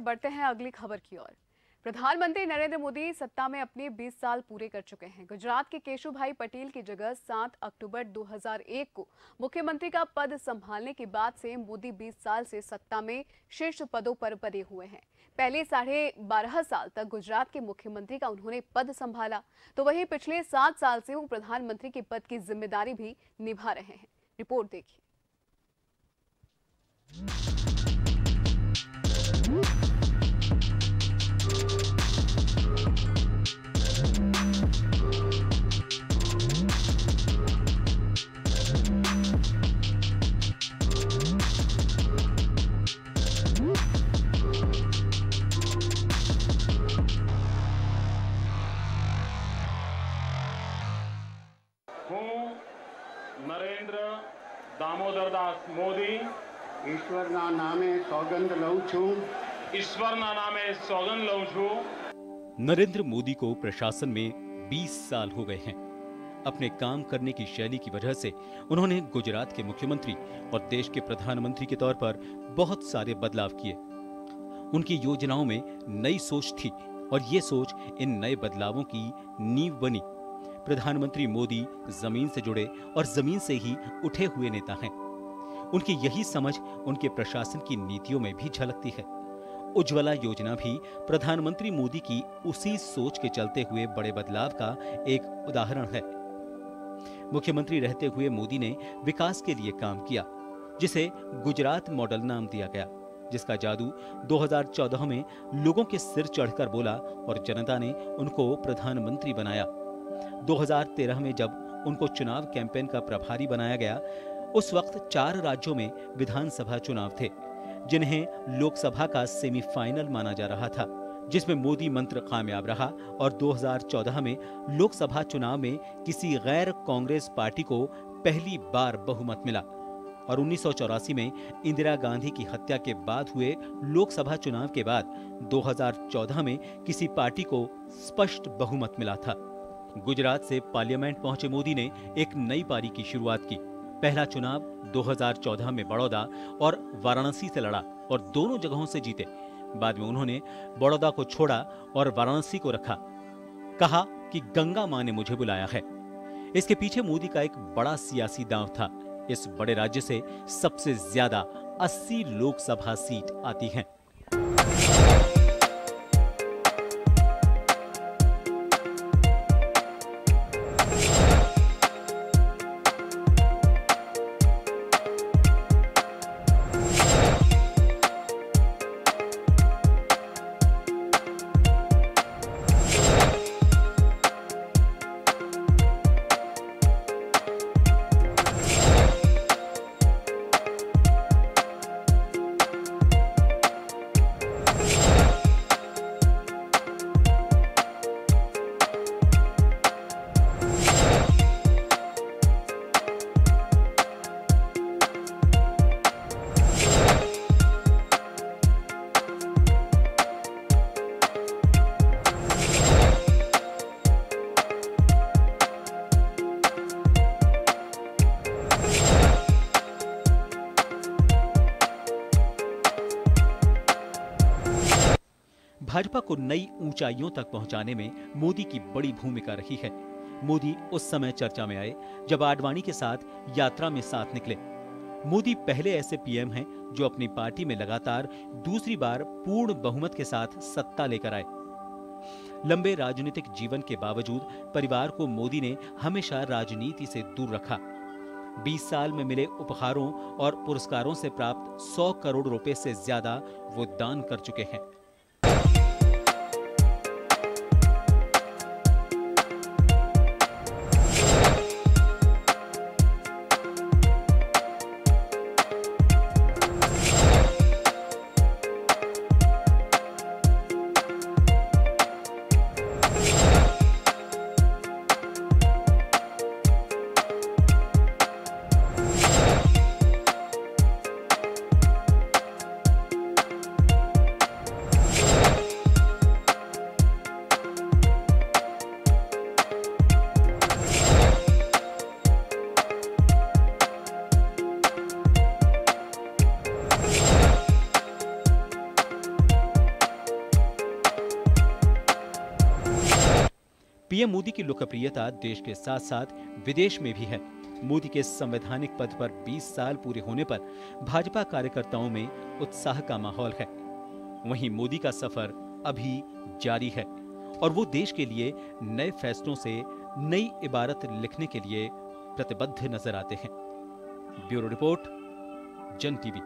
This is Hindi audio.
बढ़ते हैं अगली खबर की ओर। प्रधानमंत्री नरेंद्र मोदी सत्ता में अपने 20 साल पूरे कर चुके हैं। गुजरात के केशुभाई पटेल की जगह 7 अक्टूबर 2001 को मुख्यमंत्री का पद संभालने के बाद से मोदी 20 साल से सत्ता में शीर्ष पदों पर बने हुए हैं। पहले 12.5 साल तक गुजरात के मुख्यमंत्री का उन्होंने पद संभाला, तो वहीं पिछले 7 साल से वो प्रधानमंत्री के पद की जिम्मेदारी भी निभा रहे हैं। रिपोर्ट देखिए। નરેન્દ્ર દામોદરદાસ મોદી ઈશ્વરના નામે સોગંદ લઉં છું। ઈશ્વરના નામે સોગંદ લઉં છું। नरेंद्र मोदी को प्रशासन में 20 साल हो गए हैं। अपने काम करने की शैली की वजह से उन्होंने गुजरात के मुख्यमंत्री और देश के प्रधानमंत्री के तौर पर बहुत सारे बदलाव किए। उनकी योजनाओं में नई सोच थी और ये सोच इन नए बदलावों की नींव बनी। प्रधानमंत्री मोदी जमीन से जुड़े और जमीन से ही उठे हुए नेता हैं। उनकी यही समझ उनके प्रशासन की नीतियों में भी झलकती है। उज्ज्वला योजना भी प्रधानमंत्री मोदी की उसी सोच के चलते हुए बड़े बदलाव का एक उदाहरण है। मुख्यमंत्री रहते हुए मोदी ने विकास के लिए काम किया, जिसे गुजरात मॉडल नाम दिया गया, जिसका जादू 2014 में लोगों के सिर चढ़कर बोला और जनता ने उनको प्रधानमंत्री बनाया। 2013 में जब उनको चुनाव कैंपेन का प्रभारी बनाया गया, उस वक्त 4 राज्यों में विधानसभा चुनाव थे, जिन्हें लोकसभा का सेमीफाइनल माना जा रहा था, जिसमें मोदी मंत्र कामयाब रहा और 2014 में लोकसभा चुनाव में किसी गैर कांग्रेस पार्टी को पहली बार बहुमत मिला और 1984 में इंदिरा गांधी की हत्या के बाद हुए लोकसभा चुनाव के बाद 2014 में किसी पार्टी को स्पष्ट बहुमत मिला था। गुजरात से पार्लियामेंट पहुंचे मोदी ने एक नई पारी की शुरुआत की। पहला चुनाव 2014 में बड़ौदा और वाराणसी से लड़ा और दोनों जगहों से जीते। बाद में उन्होंने बड़ौदा को छोड़ा और वाराणसी को रखा। कहा कि गंगा मां ने मुझे बुलाया है। इसके पीछे मोदी का एक बड़ा सियासी दांव था। इस बड़े राज्य से सबसे ज्यादा 80 लोकसभा सीट आती हैं। भाजपा को नई ऊंचाइयों तक पहुंचाने में मोदी की बड़ी भूमिका रही है। मोदी उस समय चर्चा में आए जब आडवाणी के साथ यात्रा में साथ निकले। मोदी पहले ऐसे पीएम हैं जो अपनी पार्टी में लगातार दूसरी बार पूर्ण बहुमत के साथ सत्ता लेकर आए। लंबे राजनीतिक जीवन के बावजूद परिवार को मोदी ने हमेशा राजनीति से दूर रखा। 20 साल में मिले उपहारों और पुरस्कारों से प्राप्त 100 करोड़ रुपए से ज्यादा वो दान कर चुके हैं। पीएम मोदी की लोकप्रियता देश के साथ साथ विदेश में भी है। मोदी के संवैधानिक पद पर 20 साल पूरे होने पर भाजपा कार्यकर्ताओं में उत्साह का माहौल है। वहीं मोदी का सफर अभी जारी है और वो देश के लिए नए फैसलों से नई इबारत लिखने के लिए प्रतिबद्ध नजर आते हैं। ब्यूरो रिपोर्ट, जन टीवी।